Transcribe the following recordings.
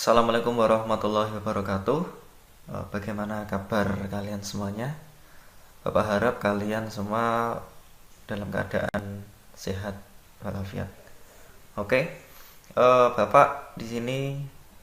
Assalamualaikum warahmatullahi wabarakatuh. Bagaimana kabar kalian semuanya? Bapak harap kalian semua dalam keadaan sehat walafiat. Oke, Bapak di sini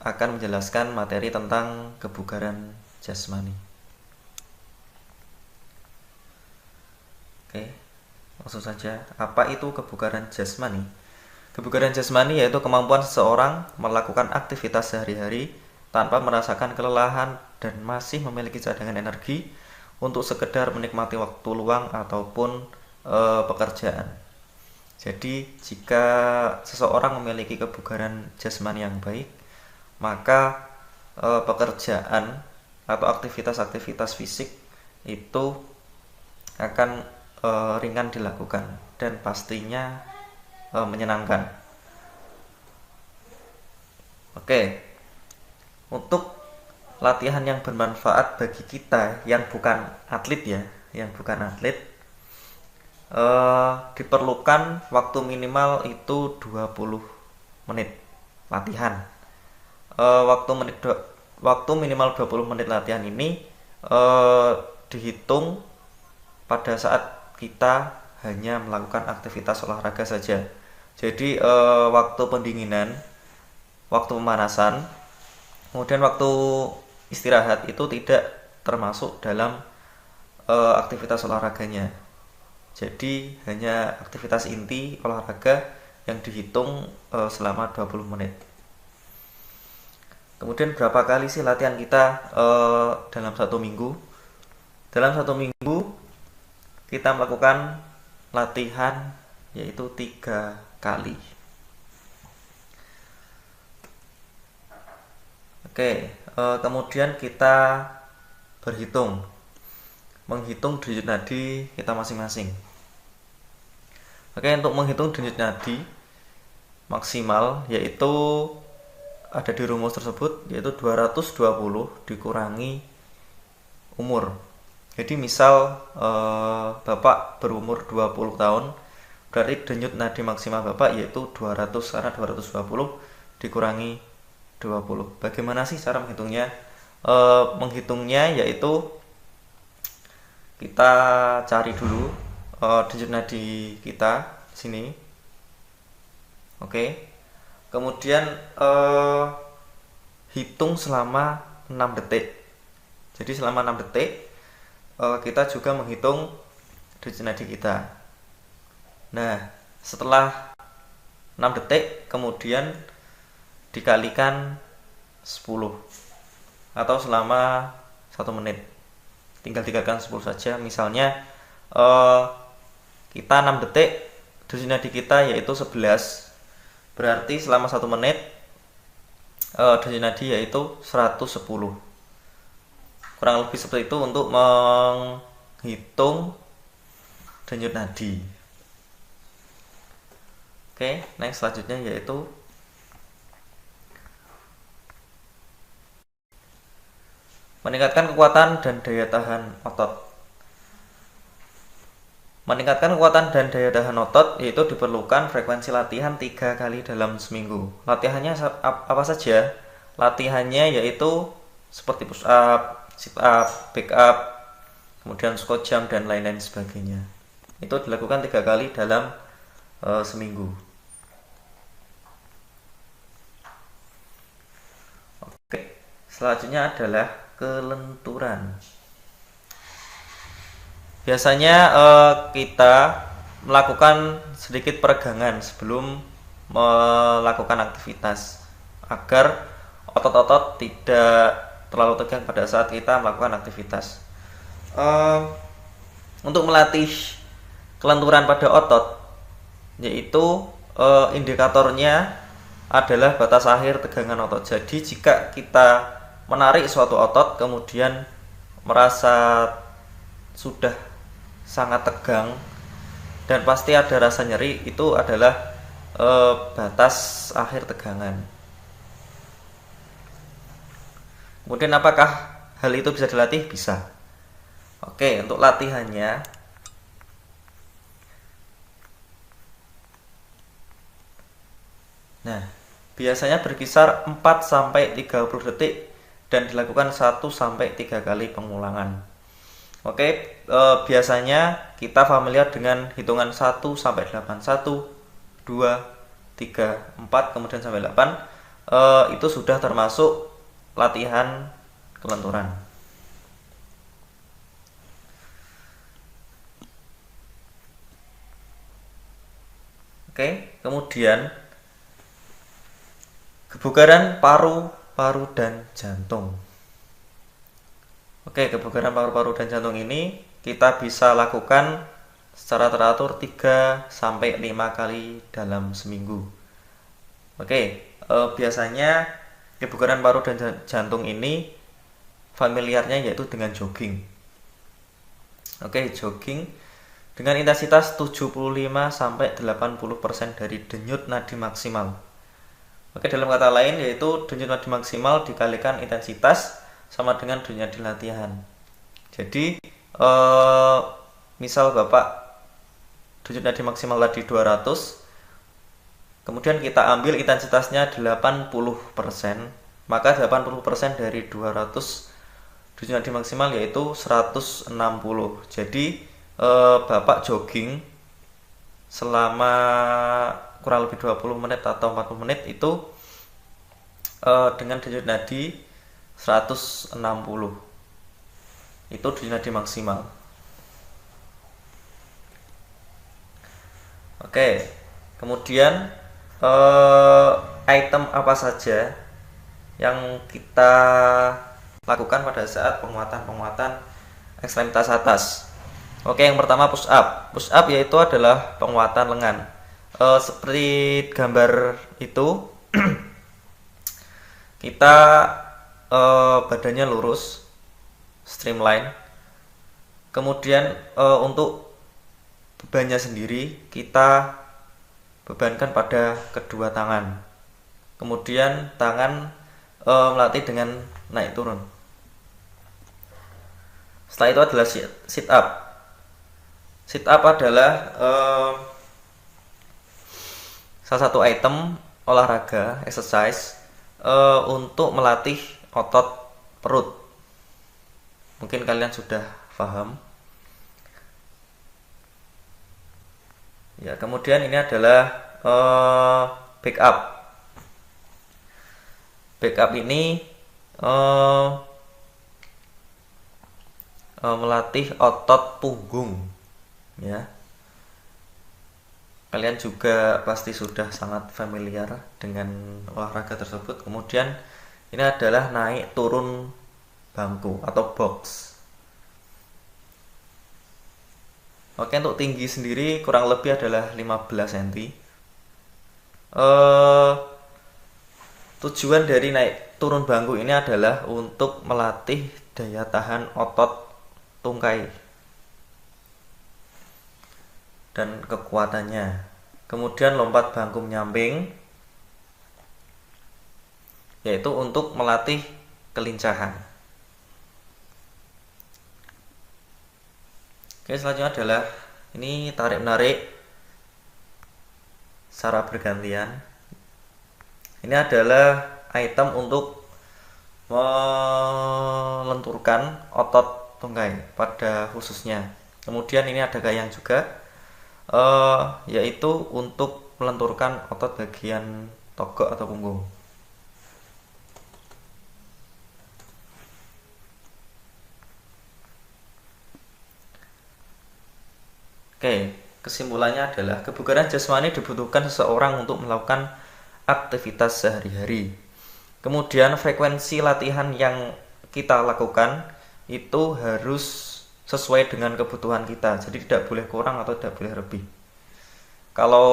akan menjelaskan materi tentang kebugaran jasmani. Oke, langsung saja. Apa itu kebugaran jasmani? Kebugaran jasmani yaitu kemampuan seseorang melakukan aktivitas sehari-hari tanpa merasakan kelelahan dan masih memiliki cadangan energi untuk sekedar menikmati waktu luang ataupun pekerjaan. Jadi, jika seseorang memiliki kebugaran jasmani yang baik, maka pekerjaan atau aktivitas-aktivitas fisik itu akan ringan dilakukan dan pastinya menyenangkan. Oke, untuk latihan yang bermanfaat bagi kita yang bukan atlet ya, diperlukan waktu minimal itu 20 menit latihan. Waktu minimal 20 menit latihan ini dihitung pada saat kita hanya melakukan aktivitas olahraga saja. Jadi waktu pendinginan, waktu pemanasan, kemudian waktu istirahat itu tidak termasuk dalam aktivitas olahraganya. Jadi hanya aktivitas inti olahraga yang dihitung selama 20 menit. Kemudian berapa kali sih latihan kita dalam satu minggu? Dalam satu minggu kita melakukan latihan yaitu 3 kali. Oke, kemudian kita menghitung denyut nadi kita masing-masing. Oke, untuk menghitung denyut nadi maksimal yaitu ada di rumus tersebut, yaitu 220 dikurangi umur. Jadi misal Bapak berumur 20 tahun, berarti denyut nadi maksimal Bapak yaitu 200, karena 220 dikurangi 20. Bagaimana sih cara menghitungnya? Menghitungnya yaitu kita cari dulu denyut nadi kita di sini. Oke. Kemudian hitung selama 6 detik. Jadi selama 6 detik kita juga menghitung denyut nadi kita. Nah, setelah 6 detik kemudian dikalikan 10 atau selama 1 menit. Tinggal dikalikan 10 saja. Misalnya kita 6 detik, denyut nadi kita yaitu 11. Berarti selama 1 menit denyut nadi yaitu 110. Kurang lebih seperti itu untuk menghitung denyut nadi. Oke, next selanjutnya yaitu meningkatkan kekuatan dan daya tahan otot. Meningkatkan kekuatan dan daya tahan otot yaitu diperlukan frekuensi latihan 3 kali dalam seminggu. Latihannya apa saja? Latihannya yaitu seperti push up, sit up, back up, kemudian squat jump dan lain-lain sebagainya. Itu dilakukan 3 kali dalam seminggu. Oke, selanjutnya adalah kelenturan. Biasanya kita melakukan sedikit peregangan sebelum melakukan aktivitas agar otot-otot tidak terlalu tegang pada saat kita melakukan aktivitas. Untuk melatih kelenturan pada otot, yaitu indikatornya adalah batas akhir tegangan otot. Jadi jika kita menarik suatu otot kemudian merasa sudah sangat tegang dan pasti ada rasa nyeri, itu adalah batas akhir tegangan. Kemudian apakah hal itu bisa dilatih? Bisa. Oke, untuk latihannya Nah, biasanya berkisar 4-30 detik dan dilakukan 1-3 kali pengulangan. Oke, biasanya kita familiar dengan hitungan 1 sampai 8. 1, 2, 3, 4, kemudian sampai 8. Itu sudah termasuk latihan kelenturan. Oke, kemudian kebugaran paru-paru dan jantung. Oke, kebugaran paru-paru dan jantung ini kita bisa lakukan secara teratur 3-5 kali dalam seminggu. Oke, biasanya kebugaran paru dan jantung ini familiarnya yaitu dengan jogging. Oke, jogging dengan intensitas 75-80% dari denyut nadi maksimal. Oke, dalam kata lain yaitu denyut nadi maksimal dikalikan intensitas sama dengan denyut nadi latihan. Jadi misal Bapak denyut nadi maksimal tadi 200, kemudian kita ambil intensitasnya 80%, maka 80% dari 200 denyut nadi maksimal yaitu 160. Jadi Bapak jogging selama kurang lebih 20 menit atau 40 menit itu dengan denyut nadi 160. Itu denyut nadi maksimal. Oke, kemudian item apa saja yang kita lakukan pada saat penguatan ekstremitas atas. Oke, yang pertama push up. Push up yaitu adalah penguatan lengan. Seperti gambar itu kita badannya lurus, streamline. Kemudian untuk bebannya sendiri kita bebankan pada kedua tangan. Kemudian tangan melatih dengan naik turun. Setelah itu adalah sit up. Sit up adalah salah satu item olahraga exercise untuk melatih otot perut. Mungkin kalian sudah paham. Ya, kemudian ini adalah back up. Back up ini melatih otot punggung, ya. Kalian juga pasti sudah sangat familiar dengan olahraga tersebut. Kemudian ini adalah naik turun bangku atau box. Oke, untuk tinggi sendiri kurang lebih adalah 15 cm. Tujuan dari naik turun bangku ini adalah untuk melatih daya tahan otot tungkai dan kekuatannya. Kemudian lompat bangku menyamping yaitu untuk melatih kelincahan. Oke, selanjutnya adalah ini tarik menarik secara bergantian. Ini adalah item untuk melenturkan otot tungkai pada khususnya. Kemudian ini ada gayang juga, yaitu untuk melenturkan otot bagian togok atau punggung. Oke, kesimpulannya adalah kebugaran jasmani dibutuhkan seseorang untuk melakukan aktivitas sehari-hari. Kemudian frekuensi latihan yang kita lakukan itu harus sesuai dengan kebutuhan kita. Jadi tidak boleh kurang atau tidak boleh lebih. Kalau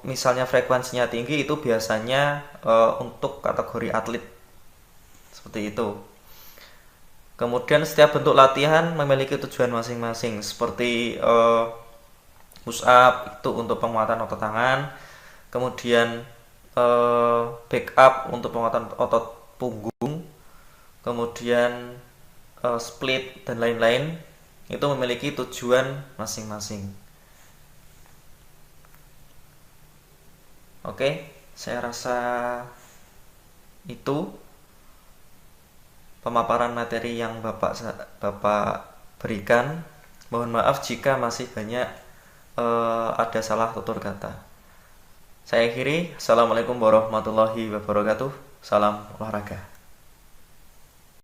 misalnya frekuensinya tinggi itu biasanya untuk kategori atlet. Seperti itu. Kemudian setiap bentuk latihan memiliki tujuan masing-masing. Seperti push up itu untuk penguatan otot tangan. Kemudian back up untuk penguatan otot punggung. Kemudian split dan lain-lain itu memiliki tujuan masing-masing. Oke, Saya rasa itu pemaparan materi yang Bapak berikan. Mohon maaf jika masih banyak ada salah tutur kata. Saya akhiri. Assalamualaikum warahmatullahi wabarakatuh. Salam olahraga.